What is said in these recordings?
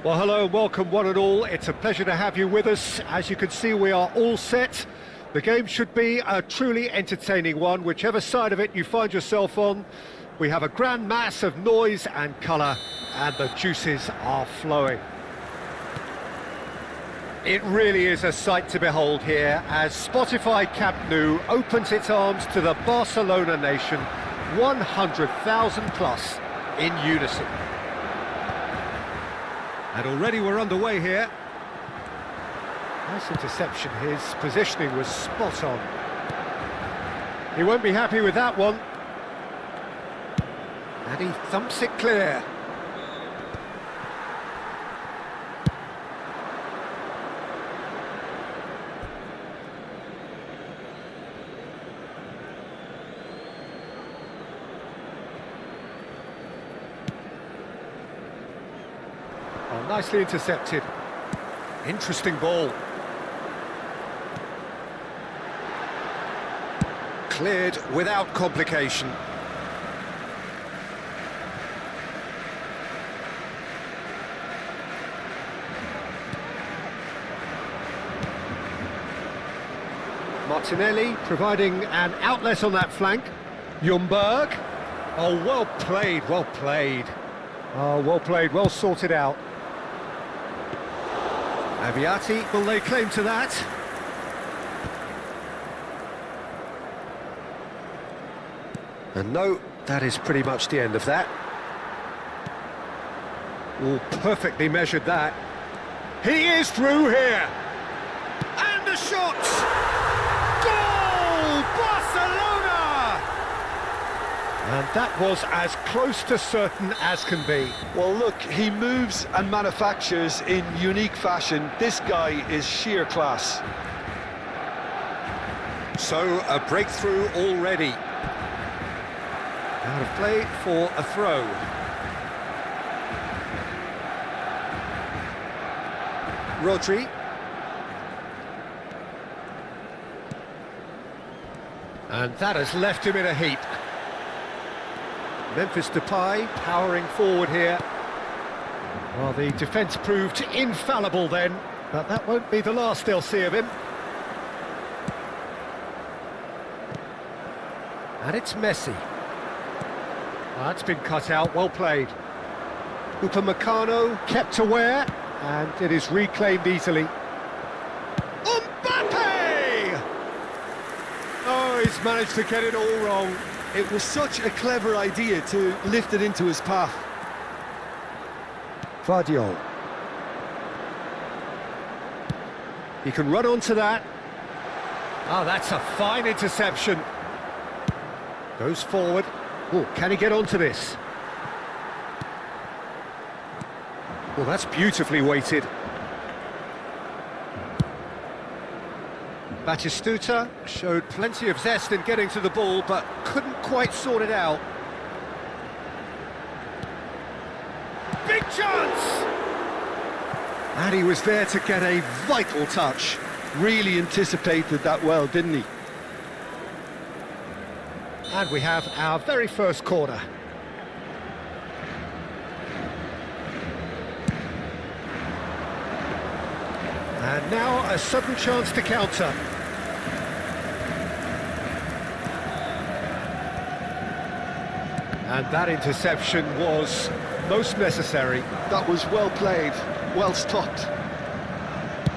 Well, hello and welcome one and all. It's a pleasure to have you with us. As you can see, we are all set. The game should be a truly entertaining one, whichever side of it you find yourself on. We have a grand mass of noise and colour, and the juices are flowing. It really is a sight to behold here as Spotify Camp Nou opens its arms to the Barcelona nation, 100,000 plus in unison. And already we're underway here. Nice interception, his positioning was spot on. He won't be happy with that one. And he thumps it clear. Oh, nicely intercepted. Interesting ball. Cleared without complication. Martinelli providing an outlet on that flank. Ljungberg. Oh, well played, well played. Oh, well played, well sorted out. Aviati will lay claim to that. And no, that is pretty much the end of that. Oh, perfectly measured that. He is through here. And the shot! Goal! Barcelona! And that was as close to certain as can be. Well, look, he moves and manufactures in unique fashion. This guy is sheer class. So, a breakthrough already. Out of play for a throw. Rodri. And that has left him in a heap. Memphis Depay powering forward here. Well, the defence proved infallible then, but that won't be the last they'll see of him. And it's Messi. That's been cut out, well played. Upamecano kept aware, and it is reclaimed easily. Mbappe! Oh, he's managed to get it all wrong. It was such a clever idea to lift it into his path. Vardiol. He can run onto that. Oh, that's a fine interception. Goes forward. Oh, can he get onto this? Well, that's beautifully weighted. Batistuta showed plenty of zest in getting to the ball, but couldn't quite sort it out. Big chance! And he was there to get a vital touch. Really anticipated that well, didn't he? And we have our very first corner. And now a sudden chance to counter. And that interception was most necessary. That was well played, well stopped.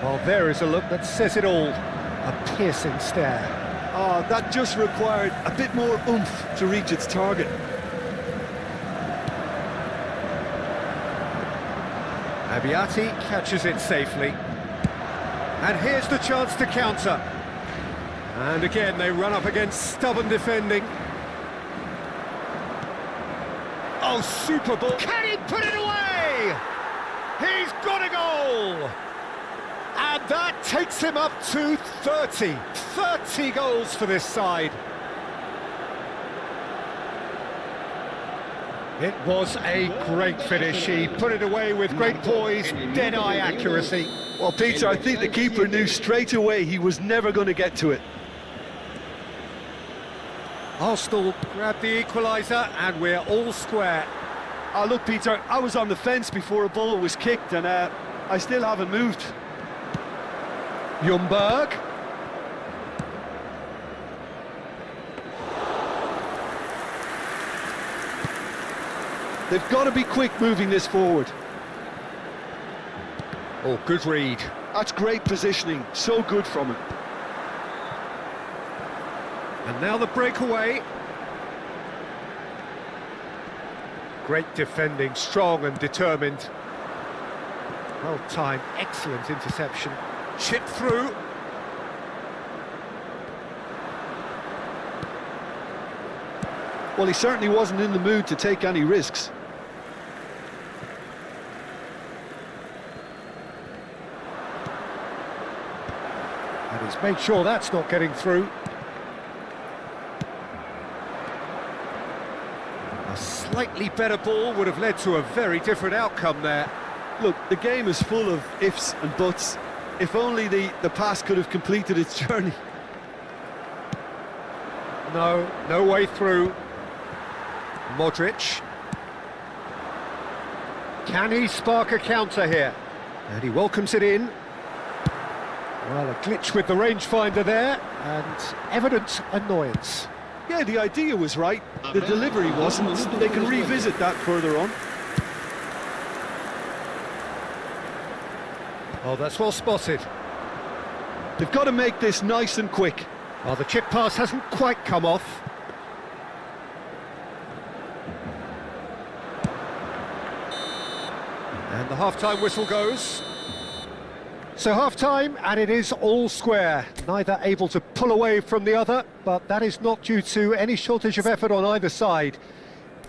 Well, there is a look that says it all. A piercing stare. Oh, that just required a bit more oomph to reach its target. Abiati catches it safely. And here's the chance to counter. And again, they run up against stubborn defending. Oh, super ball. Can he put it away? He's got a goal! And that takes him up to 30. 30 goals for this side. It was a great finish. He put it away with great poise, dead-eye accuracy. Well, Peter, I think the keeper knew straight away he was never going to get to it. Arsenal grab the equaliser, and we're all square. Oh, look, Peter, I was on the fence before a ball was kicked, and I still haven't moved. Ljungberg. They've got to be quick moving this forward. Oh, good read. That's great positioning, so good from him. And now the breakaway. Great defending, strong and determined. Well timed, excellent interception. Chip through. Well, he certainly wasn't in the mood to take any risks. And he's made sure that's not getting through. A slightly better ball would have led to a very different outcome there. Look, the game is full of ifs and buts. If only the pass could have completed its journey. No way through. Modric. Can he spark a counter here? And he welcomes it in. Well, a glitch with the rangefinder there, and evident annoyance. Yeah, the idea was right. The delivery wasn't. They can revisit that further on. Oh, that's well spotted. They've got to make this nice and quick. Oh, the chip pass hasn't quite come off. And the half-time whistle goes. So half-time, and it is all square. Neither able to pull away from the other, but that is not due to any shortage of effort on either side.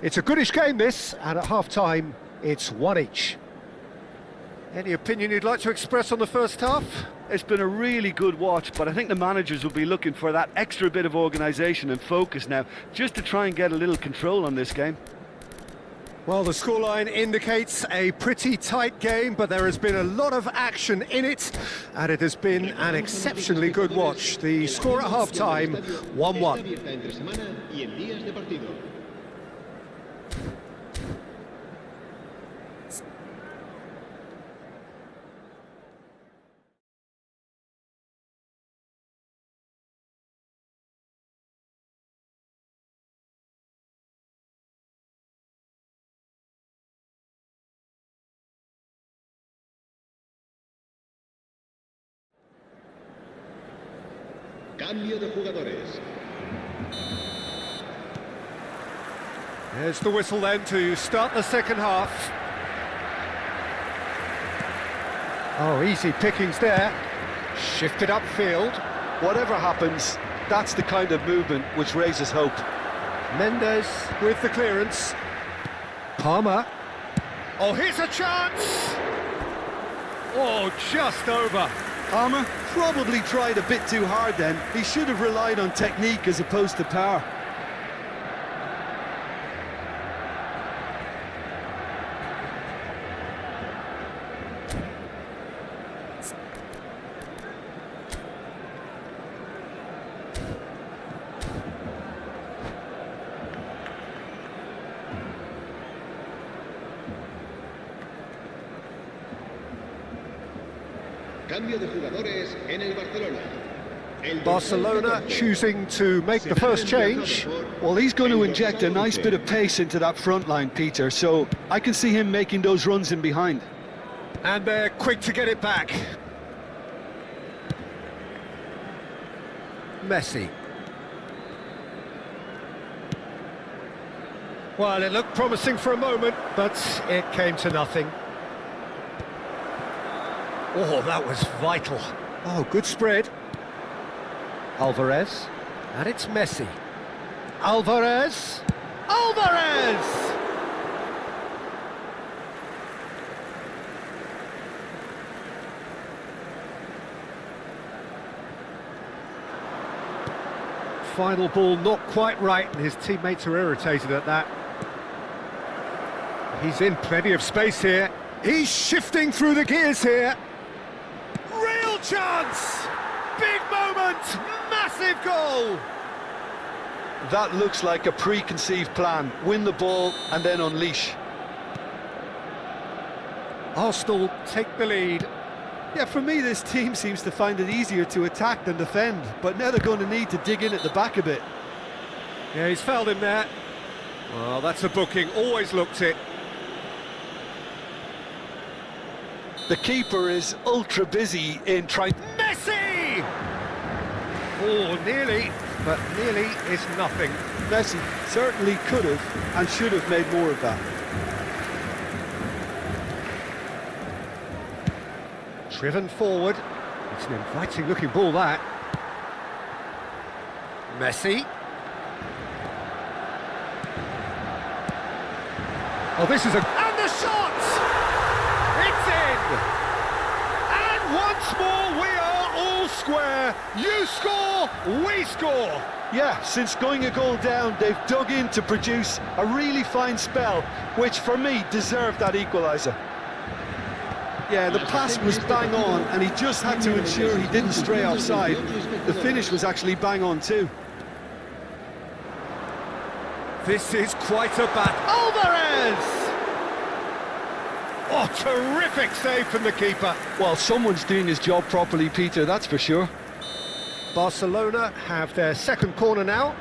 It's a goodish game, this, and at half-time, it's one each. Any opinion you'd like to express on the first half? It's been a really good watch, but I think the managers will be looking for that extra bit of organisation and focus now, just to try and get a little control on this game. Well, the scoreline indicates a pretty tight game, but there has been a lot of action in it, and it has been an exceptionally good watch. The score at half-time, 1-1. Cambio de jugadores. There's the whistle then to start the second half. Oh, easy pickings there. Shifted upfield. Whatever happens, that's the kind of movement which raises hope. Mendes with the clearance. Palmer. Oh, here's a chance! Oh, just over. Palmer probably tried a bit too hard then. He should have relied on technique as opposed to power. Cambio de jugadores en el Barcelona. Barcelona choosing to make the first change. Well, he's going to inject a nice bit of pace into that front line, Peter, so I can see him making those runs in behind. And they're quick to get it back. Messi. Well, it looked promising for a moment, but it came to nothing. Oh, that was vital. Oh, good spread. Alvarez. And it's Messi. Alvarez. Alvarez! Final ball not quite right, and his teammates are irritated at that. He's in plenty of space here. He's shifting through the gears here. Real chance! Big moment! Massive goal! That looks like a preconceived plan. Win the ball and then unleash. Arsenal take the lead. Yeah, for me, this team seems to find it easier to attack than defend, but now they're going to need to dig in at the back a bit. Yeah, he's fouled him there. Well, that's a booking, always looked it. The keeper is ultra busy in trying... Messi! Oh, nearly, but nearly is nothing. Messi certainly could have and should have made more of that. Driven forward. It's an inviting looking ball, that. Messi. Oh, this is a... And the shot! It's in! And once more we are all square. You score, we score. Yeah, since going a goal down, they've dug in to produce a really fine spell, which for me deserved that equaliser. Yeah, the pass was bang on, and he just had to ensure he didn't stray offside. The finish was actually bang on too. This is quite a bat. Alvarez! Oh, terrific save from the keeper. Well, someone's doing his job properly, Peter, that's for sure. Barcelona have their second corner now.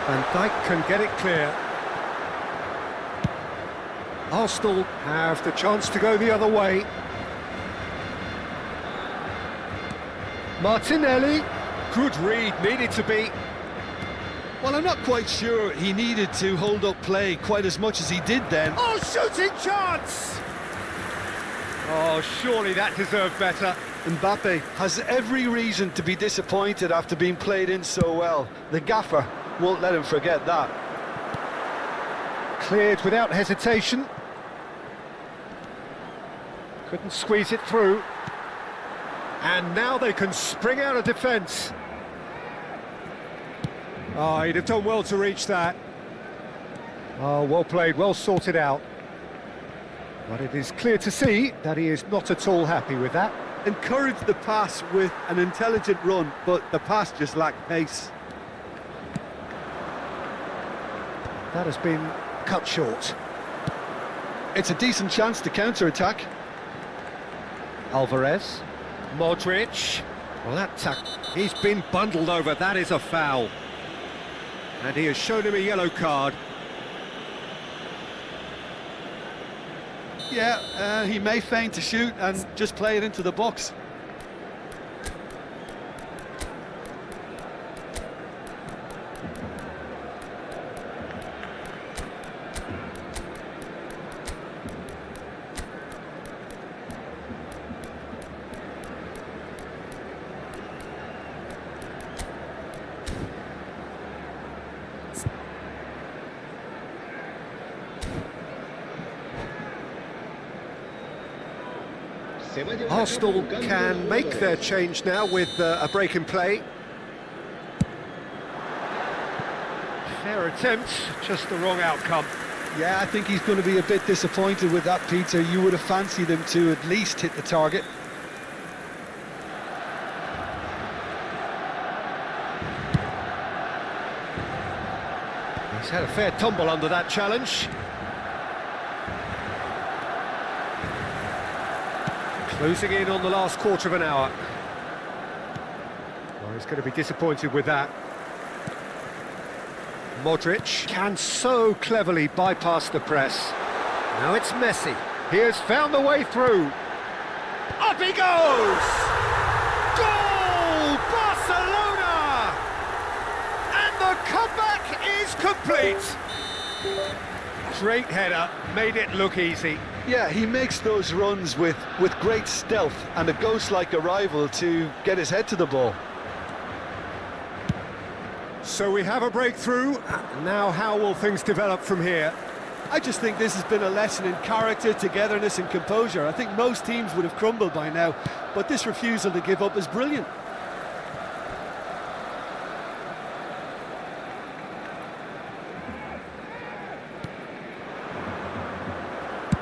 Van Dijk can get it clear. Arsenal have the chance to go the other way. Martinelli, good read, needed to be. Well, I'm not quite sure he needed to hold up play quite as much as he did then. Oh, shooting chance! Oh, surely that deserved better. Mbappe has every reason to be disappointed after being played in so well. The gaffer won't let him forget that. Cleared without hesitation. Couldn't squeeze it through. And now they can spring out of defence. Oh, he'd have done well to reach that. Oh, well played, well sorted out. But it is clear to see that he is not at all happy with that. Encouraged the pass with an intelligent run, but the pass just lacked pace. That has been cut short. It's a decent chance to counter-attack. Alvarez. Modric. Well, he's been bundled over. That is a foul. And he has shown him a yellow card. Yeah, he may feign to shoot and just play it into the box. Arsenal can make their change now with a break in play. Fair attempt, just the wrong outcome. Yeah, I think he's going to be a bit disappointed with that, Peter. You would have fancied him to at least hit the target. He's had a fair tumble under that challenge. Closing in on the last quarter of an hour. Well, he's going to be disappointed with that. Modric can so cleverly bypass the press. Now it's Messi. He has found the way through. Up he goes! Goal! Barcelona! And the comeback is complete. Great header, made it look easy. Yeah, he makes those runs with great stealth and a ghost-like arrival to get his head to the ball. So we have a breakthrough. Now how will things develop from here? I just think this has been a lesson in character, togetherness and composure. I think most teams would have crumbled by now, but this refusal to give up is brilliant.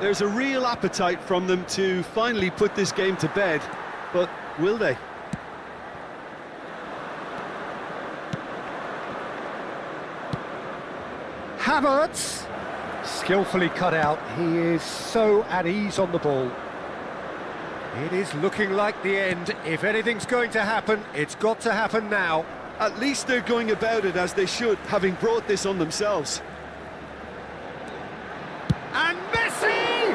There's a real appetite from them to finally put this game to bed, but will they? Havertz, Skillfully cut out. He is so at ease on the ball. It is looking like the end. If anything's going to happen, it's got to happen now. At least they're going about it as they should, having brought this on themselves. And Messi!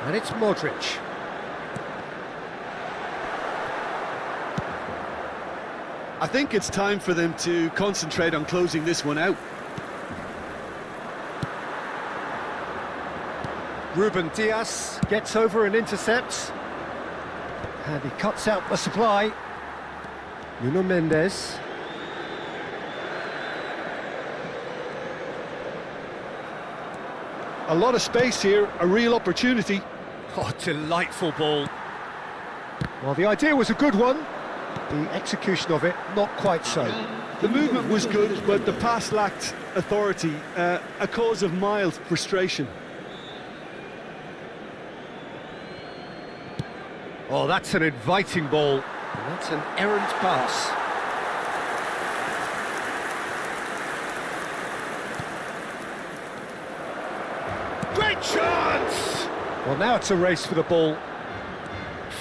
And it's Modric. I think it's time for them to concentrate on closing this one out. Ruben Diaz gets over and intercepts. And he cuts out the supply. Nuno Mendes. A lot of space here, a real opportunity. Oh, delightful ball. Well, the idea was a good one. The execution of it, not quite so. The movement was good, but the pass lacked authority, a cause of mild frustration. Oh, that's an inviting ball. And that's an errant pass. Great chance! Well, now it's a race for the ball.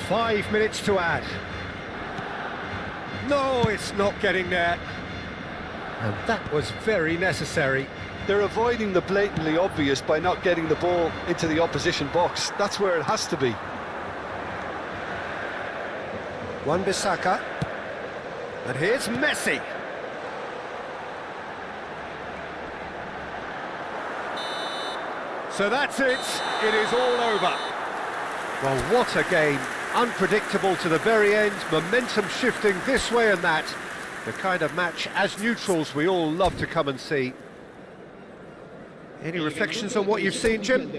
5 minutes to add. No, it's not getting there. And that was very necessary. They're avoiding the blatantly obvious by not getting the ball into the opposition box. That's where it has to be. Wan-Bissaka. And here's Messi. So that's it. It is all over. Well, what a game. Unpredictable to the very end, momentum shifting this way and that. The kind of match, as neutrals, we all love to come and see. Any reflections on what you've seen, Jim?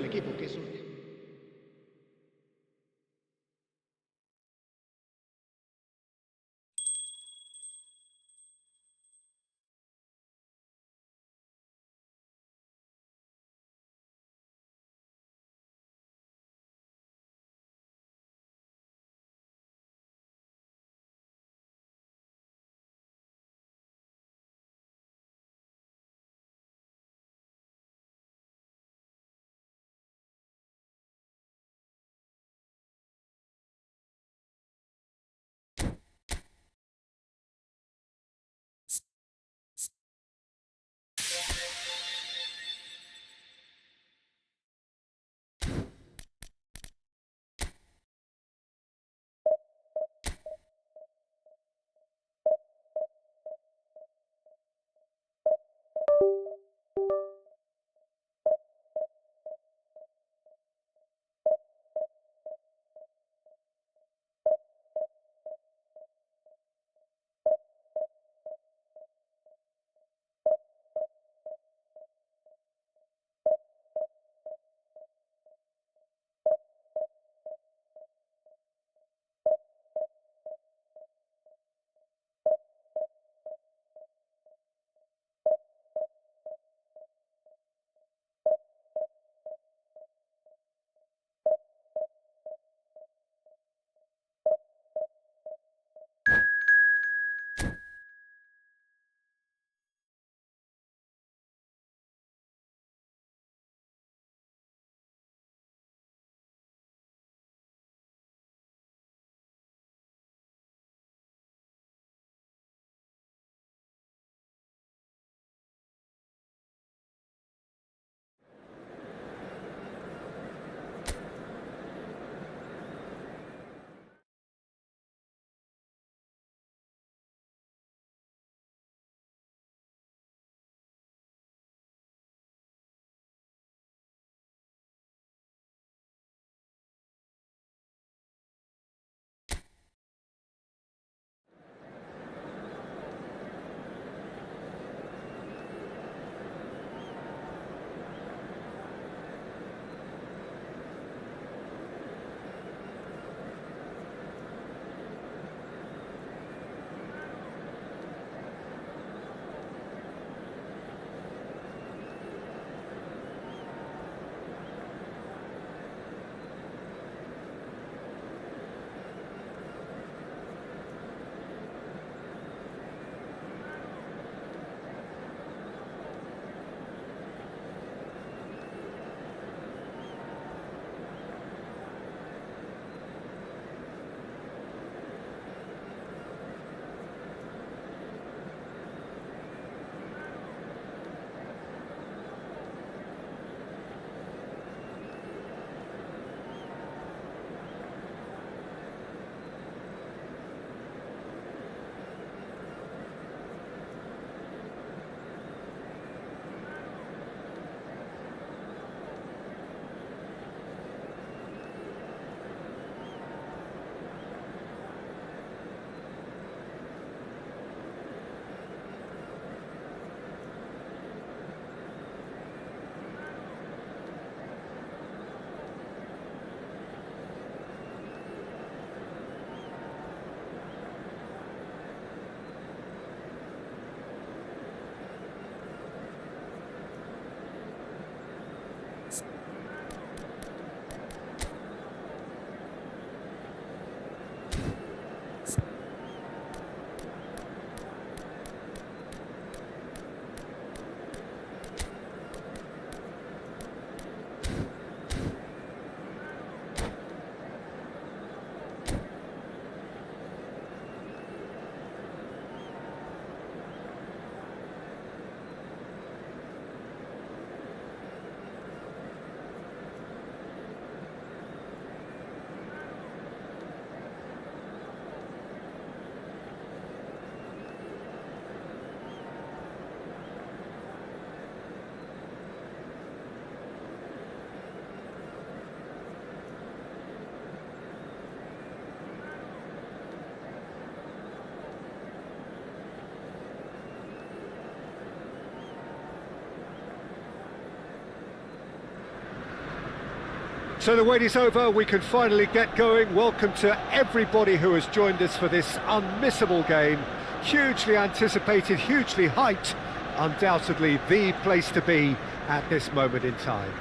So the wait is over, we can finally get going. Welcome to everybody who has joined us for this unmissable game. Hugely anticipated, hugely hyped, undoubtedly the place to be at this moment in time.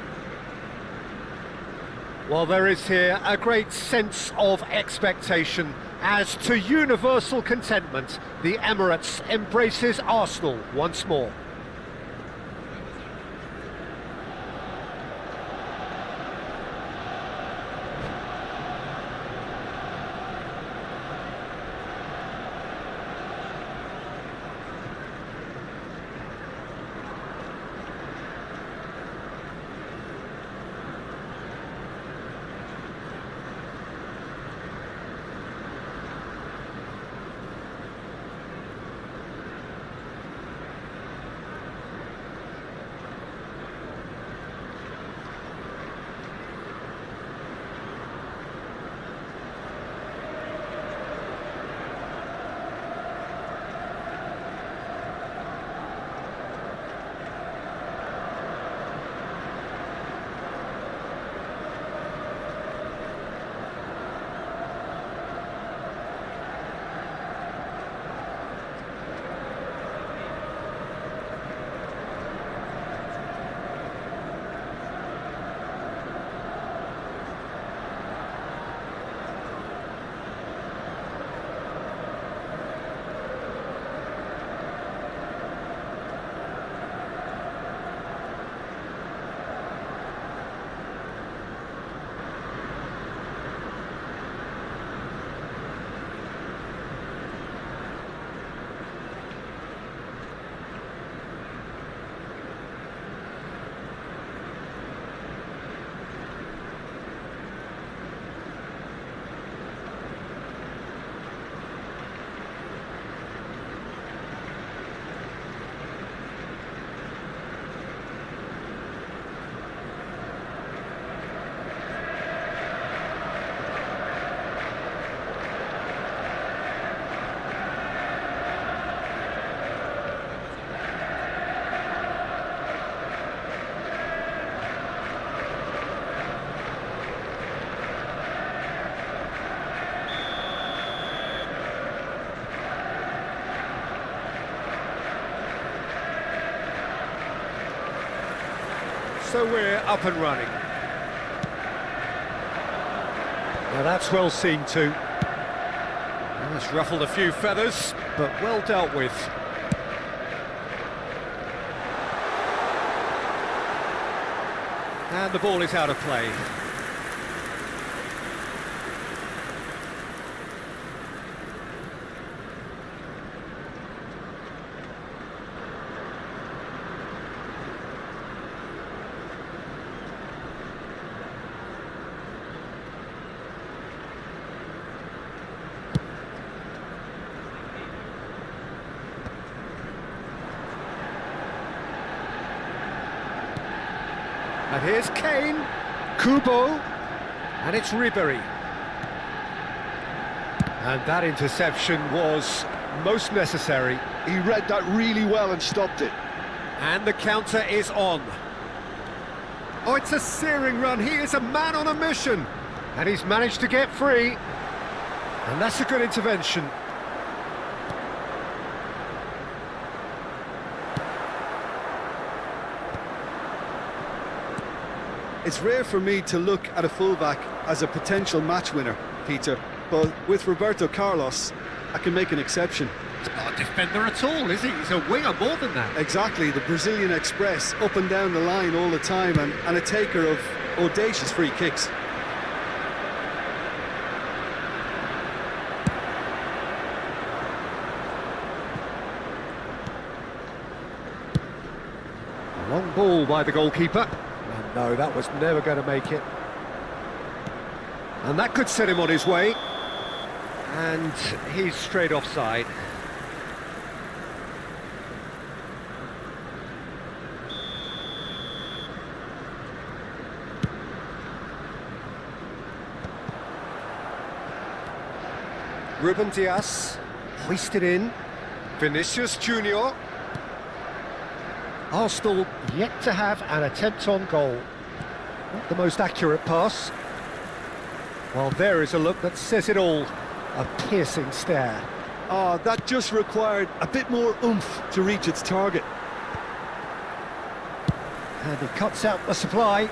Well, there is here a great sense of expectation as to universal contentment. The Emirates embraces Arsenal once more. So we're up and running. Now that's well seen too. Well, it's ruffled a few feathers, but well dealt with. And the ball is out of play. And here's Kane, Kubo, and it's Ribery. And that interception was most necessary. He read that really well and stopped it. And the counter is on. Oh, it's a searing run. He is a man on a mission. And he's managed to get free. And that's a good intervention. It's rare for me to look at a fullback as a potential match winner, Peter, but with Roberto Carlos, I can make an exception. He's not a defender at all, is he? He's a winger more than that. Exactly, the Brazilian Express, up and down the line all the time, and a taker of audacious free kicks. Long ball by the goalkeeper. And no, that was never going to make it. And that could set him on his way. And he's straight offside. Ruben Dias, hoisted in. Vinicius Junior. Arsenal yet to have an attempt on goal. Not the most accurate pass. Well, there is a look that says it all. A piercing stare. Oh, that just required a bit more oomph to reach its target. And he cuts out the supply.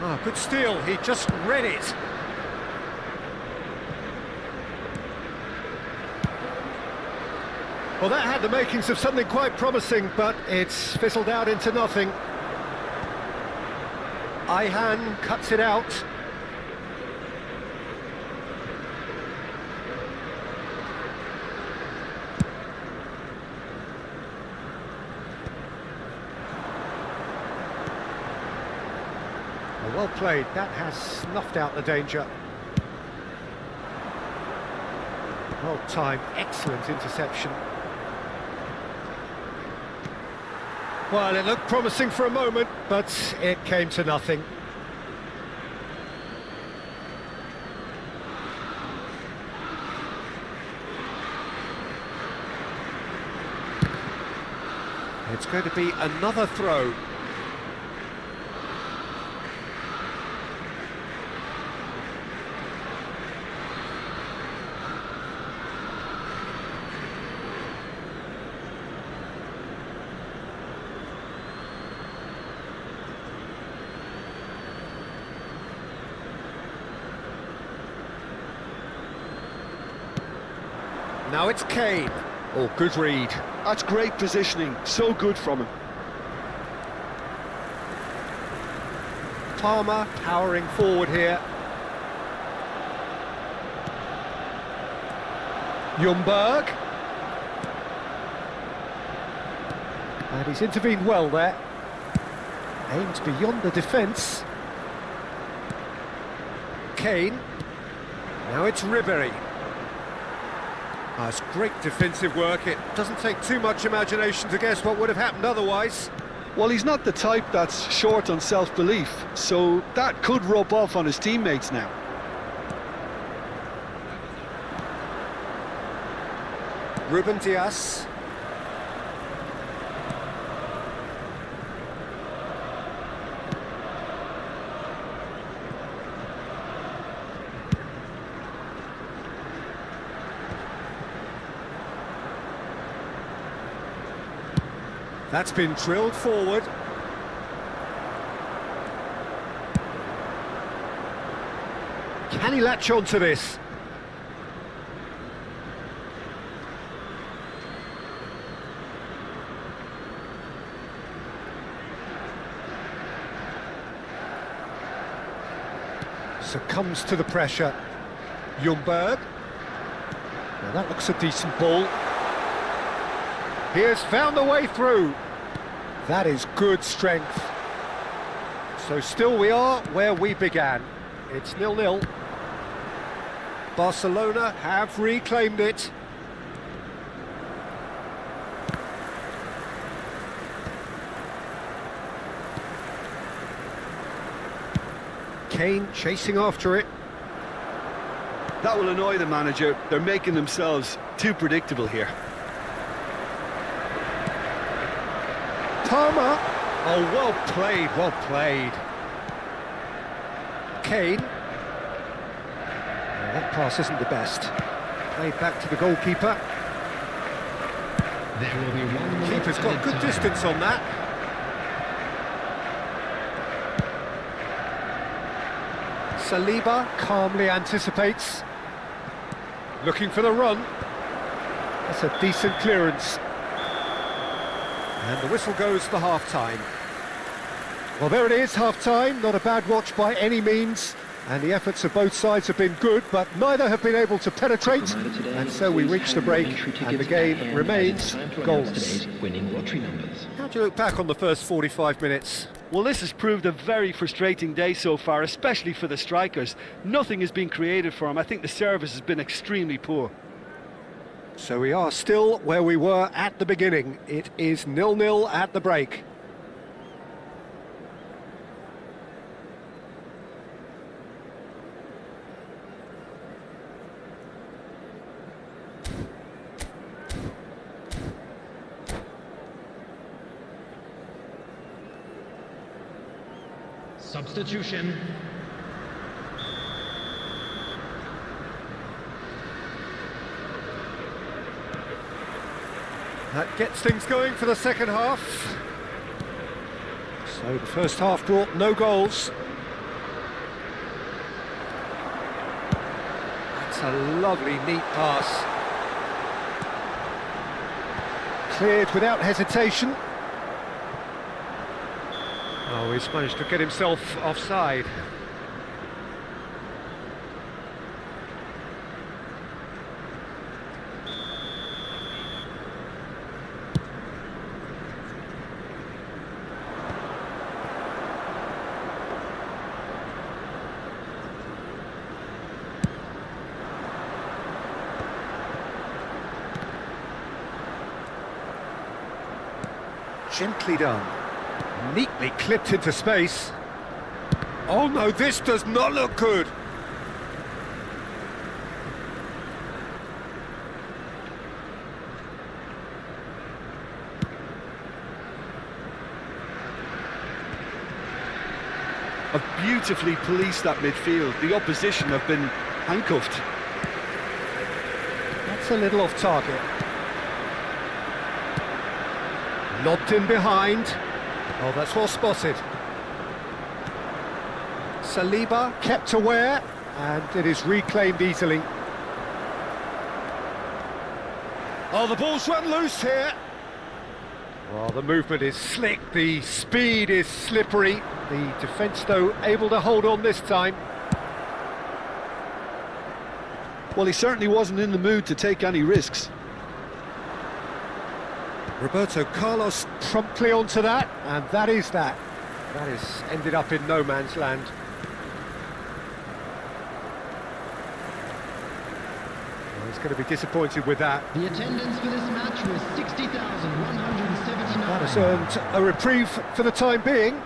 Oh, good steal, he just read it. Well, that had the makings of something quite promising, but it's fizzled out into nothing. Ihan cuts it out. Well played, that has snuffed out the danger. Well timed, excellent interception. Well, it looked promising for a moment, but it came to nothing. It's going to be another throw. Now it's Kane. Oh, good read. That's great positioning, so good from him. Palmer powering forward here. Ljungberg. And he's intervened well there. Aims beyond the defence. Kane. Now it's Ribery. Oh, it's great defensive work. It doesn't take too much imagination to guess what would have happened otherwise. Well, he's not the type that's short on self-belief, so that could rub off on his teammates now. Ruben Dias. That's been drilled forward. Can he latch on to this? Succumbs to the pressure. Ljungberg. Now that looks a decent ball. He has found a way through. That is good strength. So still we are where we began. It's 0-0. Barcelona have reclaimed it. Kane chasing after it. That will annoy the manager. They're making themselves too predictable here. Palmer. Oh, well played, well played. Kane. Oh, that pass isn't the best. Played back to the goalkeeper. There will be one. Keeper's got good distance on that. Saliba calmly anticipates. Looking for the run. That's a decent clearance. And the whistle goes for half-time. Well, there it is, half-time. Not a bad watch by any means. And the efforts of both sides have been good, but neither have been able to penetrate. And so we reach the break, and the game remains goalless. How do you look back on the first 45 minutes? Well, this has proved a very frustrating day so far, especially for the strikers. Nothing has been created for them. I think the service has been extremely poor. So we are still where we were at the beginning. It is 0-0 at the break. Substitution. That gets things going for the second half. So the first half brought no goals. That's a lovely, neat pass. Cleared without hesitation. Oh, he's managed to get himself offside. Gently done. Neatly clipped into space. Oh no, this does not look good. Have beautifully policed that midfield. The opposition have been handcuffed. That's a little off target. Lobbed in behind. Oh, that's well spotted. Saliba kept aware, and it is reclaimed easily. Oh, the ball's run loose here. Well, the movement is slick, the speed is slippery. The defence, though, able to hold on this time. Well, he certainly wasn't in the mood to take any risks. Roberto Carlos promptly onto that, and that is that. That has ended up in no man's land. Well, he's going to be disappointed with that. The attendance for this match was 60,179. That has earned a reprieve for the time being,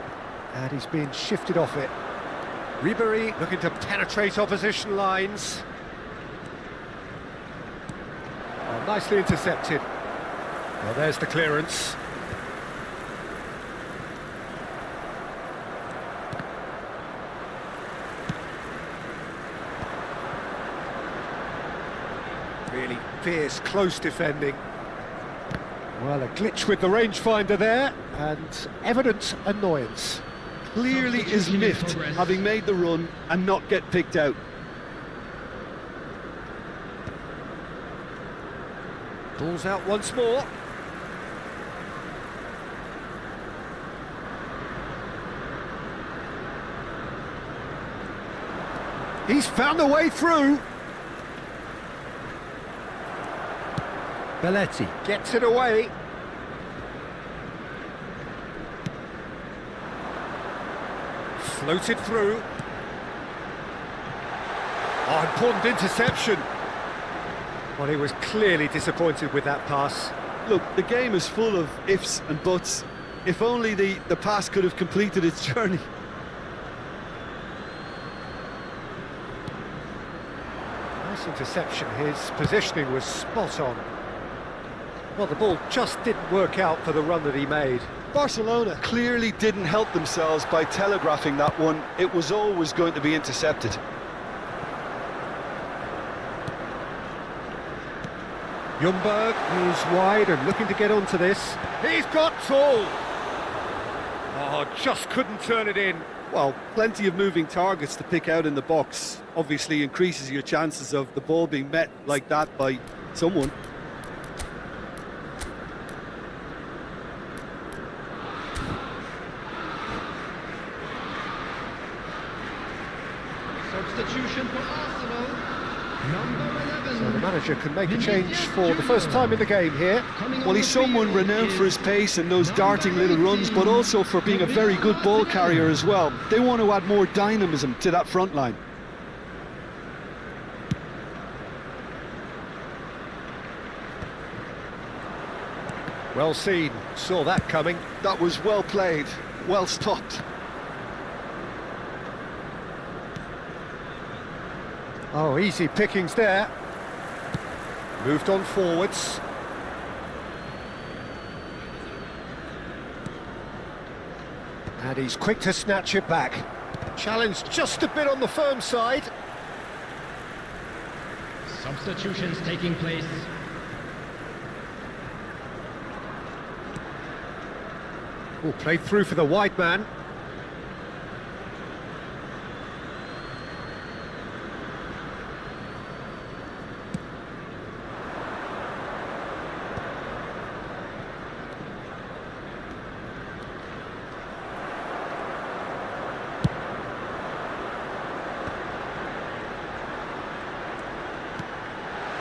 and he's been shifted off it. Ribery looking to penetrate opposition lines. Oh, nicely intercepted. Well, there's the clearance. Really fierce, close defending. Well, a glitch with the rangefinder there, and evident annoyance. Clearly is miffed, having made the run and not get picked out. Ball's out once more. He's found a way through. Belletti gets it away. Floated through. Oh, important interception. Well, he was clearly disappointed with that pass. Look, the game is full of ifs and buts. If only the pass could have completed its journey. Nice interception. His positioning was spot on. Well, the ball just didn't work out for the run that he made. Barcelona clearly didn't help themselves by telegraphing that one. It was always going to be intercepted. Ljungberg is wide and looking to get onto this. He's got full. Oh, Oh, just couldn't turn it in. Well, plenty of moving targets to pick out in the box. Obviously increases your chances of the ball being met like that by someone. Substitution for Arsenal. Number 11. So the manager can make a change for the first time in the game here. Well, he's someone renowned for his pace and those darting little runs, but also for being a very good ball carrier as well. They want to add more dynamism to that front line. Well seen, saw that coming. That was well played, well stopped. Oh, easy pickings there. Moved on forwards. And he's quick to snatch it back. Challenged just a bit on the firm side. Substitutions taking place. Oh, played through for the wide man.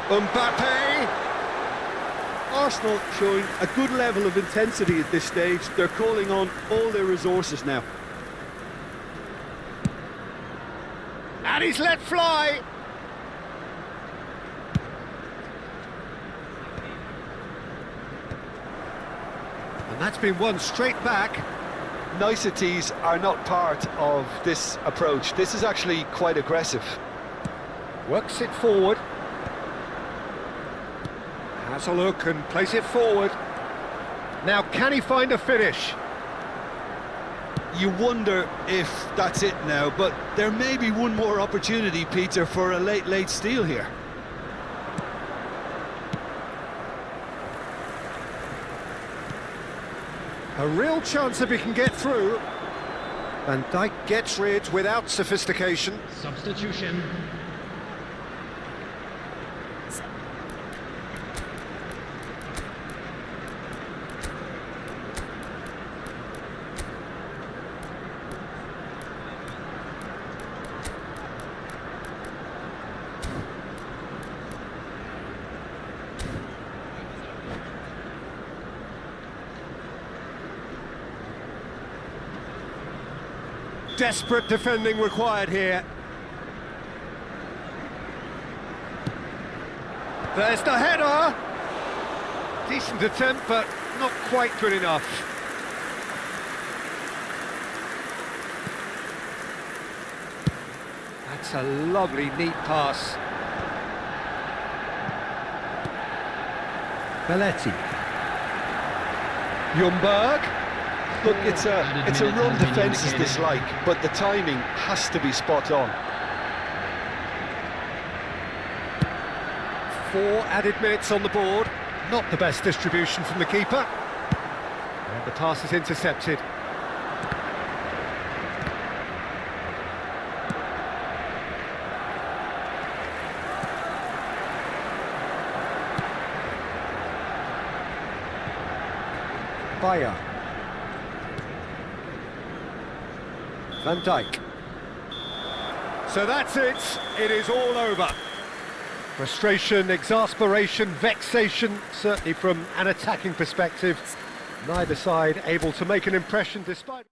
Mbappe! Arsenal showing a good level of intensity at this stage. They're calling on all their resources now. And he's let fly! And that's been won straight back. Niceties are not part of this approach. This is actually quite aggressive. Works it forward. Has a look and plays it forward. Now, can he find a finish? You wonder if that's it now, but there may be one more opportunity, Peter, for a late steal here. A real chance if he can get through. Van Dijk gets rid without sophistication. Substitution. Desperate defending required here. There's the header. Decent attempt, but not quite good enough. That's a lovely, neat pass. Belletti. Ljungberg. Look, it's a run defence is dislike, but the timing has to be spot on. 4 added minutes on the board. Not the best distribution from the keeper. And the pass is intercepted. Bayer. Van Dijk. So that's it. It is all over. Frustration, exasperation, vexation, certainly from an attacking perspective. Neither side able to make an impression despite...